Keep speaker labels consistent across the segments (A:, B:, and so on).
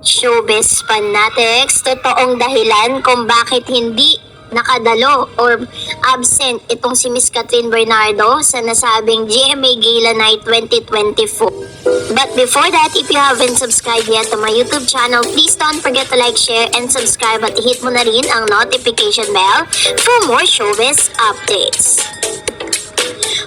A: Showbiz fanatics, totoong dahilan kung bakit hindi nakadalo or absent itong si Miss Catherine Bernardo sa nasabing GMA Gala Night 2024. But before that, if you haven't subscribed yet to my YouTube channel, please don't forget to like, share, and subscribe at hit mo na rin ang notification bell for more showbiz updates.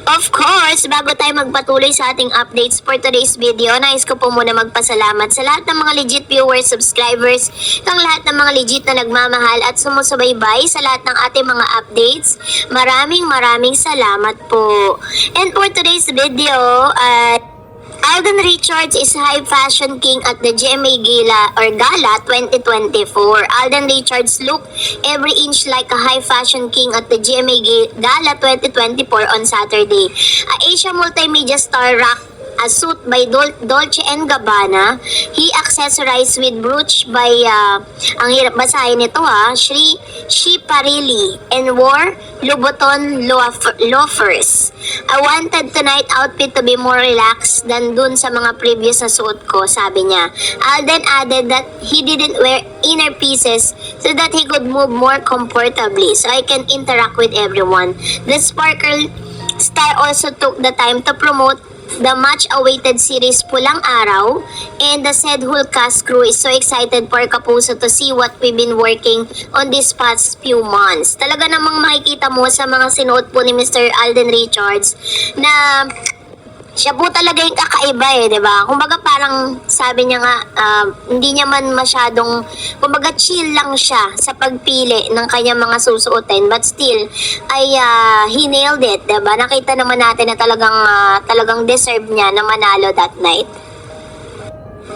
A: Of course, bago tayo magpatuloy sa ating updates for today's video, nais ko po muna magpasalamat sa lahat ng mga legit viewers, subscribers, ng lahat ng mga legit na nagmamahal at sumusubaybay sa lahat ng ating mga updates. Maraming salamat po. And for today's video, Alden Richards is high fashion king at the GMA Gala 2024. Alden Richards look every inch like a high fashion king at the GMA Gala 2024 on Saturday. Asia multimedia star rock a suit by Dolce & Gabbana. He accessorized with brooch by, ang hirap basahin nito Sri Schiaparelli, and wore Louboutin loafers. I wanted tonight outfit to be more relaxed than dun sa mga previous na suot ko, sabi niya. Alden added that he didn't wear inner pieces so that he could move more comfortably so I can interact with everyone. The sparkle star also took the time to promote the much-awaited series Pulang Araw, and the said whole cast crew is so excited for Kapuso to see what we've been working on these past few months. Talaga namang makikita mo sa mga sinuot po ni Mr. Alden Richards na siya po talaga yung kakaiba diba? Kumbaga parang sabi niya nga, hindi niya man masyadong, kumbaga chill lang siya sa pagpili ng kanyang mga susuotin, but still, ay he nailed it, diba? Nakita naman natin na talagang deserve niya na manalo that night.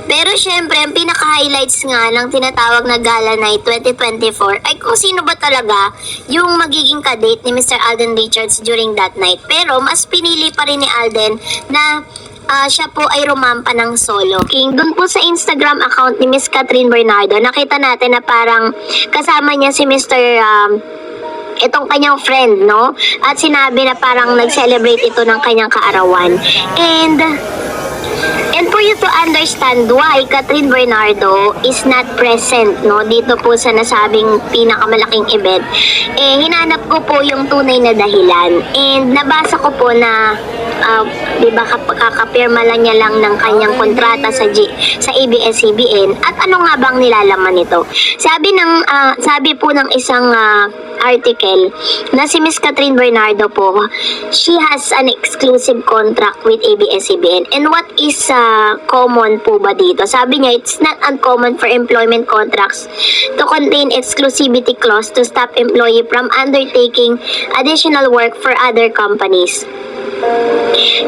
A: Pero syempre, ang pinaka-highlights nga ng tinatawag na Gala Night 2024 ay kung sino ba talaga yung magiging kadate ni Mr. Alden Richards during that night. Pero mas pinili pa rin ni Alden na siya po ay rumampa ng solo king. Doon po sa Instagram account ni Miss Catherine Bernardo, nakita natin na parang kasama niya si Mr. itong kanyang friend, no? At sinabi na parang nag-celebrate ito ng kanyang kaarawan. And for you to understand why Catherine Bernardo is not present, no, dito po sa nasabing pinakamalaking event, hinanap ko po yung tunay na dahilan. And nabasa ko po na diba kakapirma lang niya lang ng kanyang kontrata sa ABS-CBN. At ano nga bang nilalaman nito? Sabi po ng isang article na si Miss Catherine Bernardo po, she has an exclusive contract with ABS-CBN. And what is common po ba dito? Sabi niya, it's not uncommon for employment contracts to contain exclusivity clause to stop employee from undertaking additional work for other companies.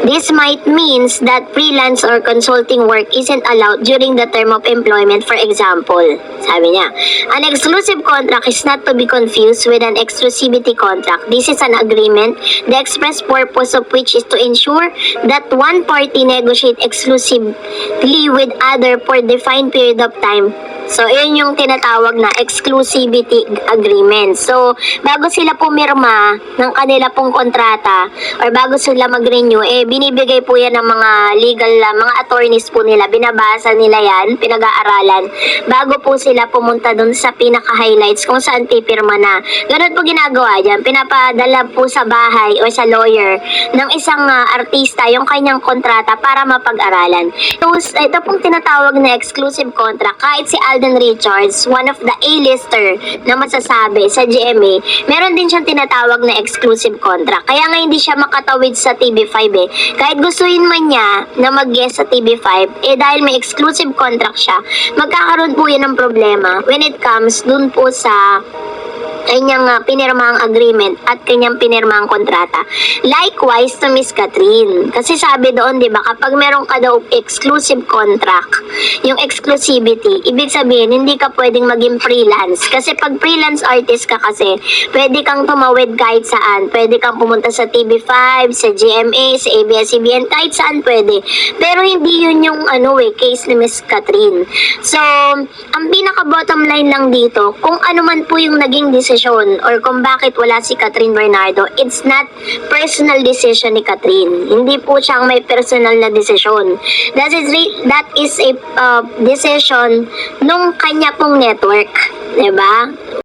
A: This might means that freelance or consulting work isn't allowed during the term of employment. For example, sabi niya, an exclusive contract is not to be confused with an exclusivity contract. This is an agreement, the express purpose of which is to ensure that one party negotiate exclusively with other for defined period of time. So, yun yung tinatawag na exclusivity agreement. So, bago sila pumirma ng kanila pong kontrata or bago sila mag-renew, binibigay po yan ng mga legal, mga attorneys po nila. Binabasa nila yan, pinag-aaralan, bago po sila pumunta dun sa pinaka-highlights kung saan pipirma na. Ganun po ginagawa dyan. Pinapadala po sa bahay o sa lawyer ng isang artista yung kanyang kontrata para mapag-aralan. So, ito pong tinatawag na exclusive contract. Kahit si Alden Richards, one of the A-lister na masasabi sa GMA, meron din siyang tinatawag na exclusive contract. Kaya nga hindi siya makatawid sa TV5 Kahit gustuhin man niya na mag-guest sa TV5, dahil may exclusive contract siya, magkakaroon po yan ng problema when it comes dun po sa kanyang pinirmang agreement at kanyang pinirmang kontrata. Likewise to Miss Catherine. Kasi sabi doon, di ba, kapag meron ka daw exclusive contract, yung exclusivity, ibig sabihin, hindi ka pwedeng maging freelance. Kasi pag freelance artist ka kasi, pwede kang tumawid kahit saan. Pwede kang pumunta sa TV5, sa GMA, sa ABS-CBN, kahit saan pwede. Pero hindi yun yung case ni Miss Catherine. So, ang pinaka bottom line lang dito, kung ano man po yung naging decision desisyon or kung bakit wala si Catherine Bernardo, it's not personal decision ni Catherine. Hindi po siyang may personal na desisyon. That is a decision nung kanya pong network. Diba?